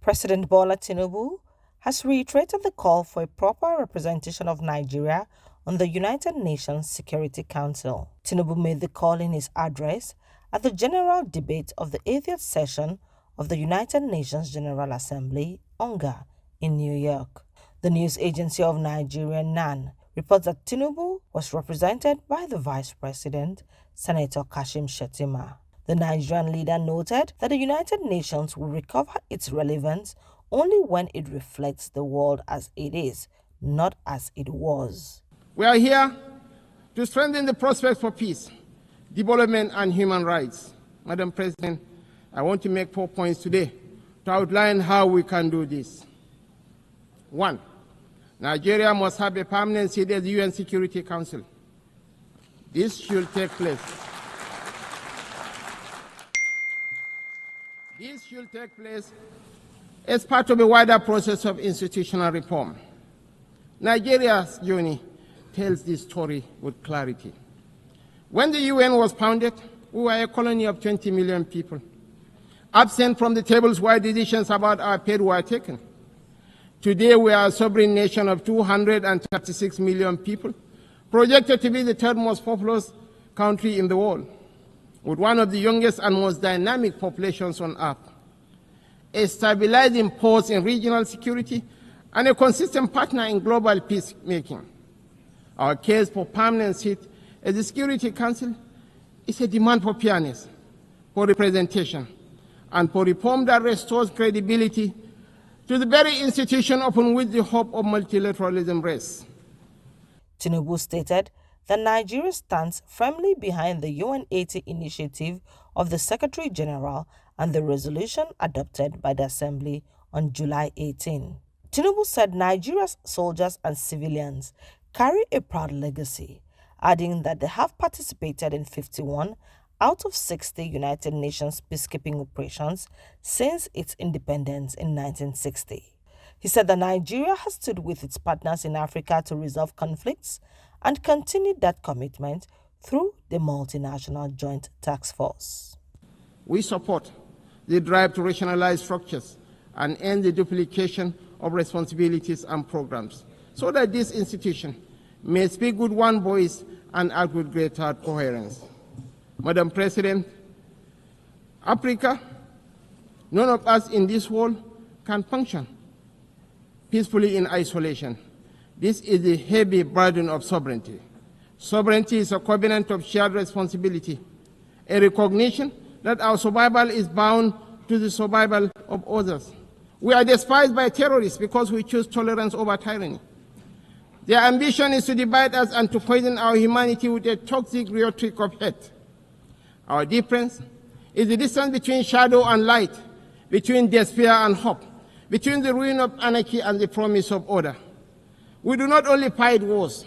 President Bola Tinubu has reiterated the call for a proper representation of Nigeria on the United Nations Security Council. Tinubu made the call in his address at the general debate of the 80th session of the United Nations General Assembly, UNGA, in New York. The news agency of Nigeria, NAN, reports that Tinubu was represented by the Vice President, Senator Kashim Shettima. The Nigerian leader noted that the United Nations will recover its relevance only when it reflects the world as it is, not as it was. We are here to strengthen the prospects for peace, development, and human rights. Madam President, I want to make 4 points today to outline how we can do this. 1. Nigeria must have a permanent seat at the UN Security Council. This should take place. This should take place as part of a wider process of institutional reform. Nigeria's journey tells this story with clarity. When the UN was founded, we were a colony of 20 million people, absent from the tables where decisions about our fate were taken. Today, we are a sovereign nation of 236 million people, projected to be the third most populous country in the world, with one of the youngest and most dynamic populations on earth, a stabilizing force in regional security, and a consistent partner in global peacemaking. Our case for permanent seat at the Security Council is a demand for fairness, for representation, and for reform that restores credibility to the very institution upon which the hope of multilateralism rests. Tinubu stated that Nigeria stands firmly behind the UN 80 initiative of the Secretary General and the resolution adopted by the Assembly on July 18. Tinubu said Nigeria's soldiers and civilians carry a proud legacy, adding that they have participated in 51 out of 60 United Nations peacekeeping operations since its independence in 1960. He said that Nigeria has stood with its partners in Africa to resolve conflicts and continued that commitment through the multinational joint task force. We support the drive to rationalize structures and end the duplication of responsibilities and programs so that this institution may speak with one voice and act with greater coherence. Madam President, Africa, none of us in this world can function peacefully in isolation. This is the heavy burden of sovereignty. Sovereignty is a covenant of shared responsibility, a recognition that our survival is bound to the survival of others. We are despised by terrorists because we choose tolerance over tyranny. Their ambition is to divide us and to poison our humanity with a toxic rhetoric of hate. Our difference is the distance between shadow and light, between despair and hope, between the ruin of anarchy and the promise of order. We do not only fight wars,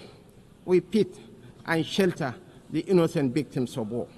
we pit and shelter the innocent victims of war.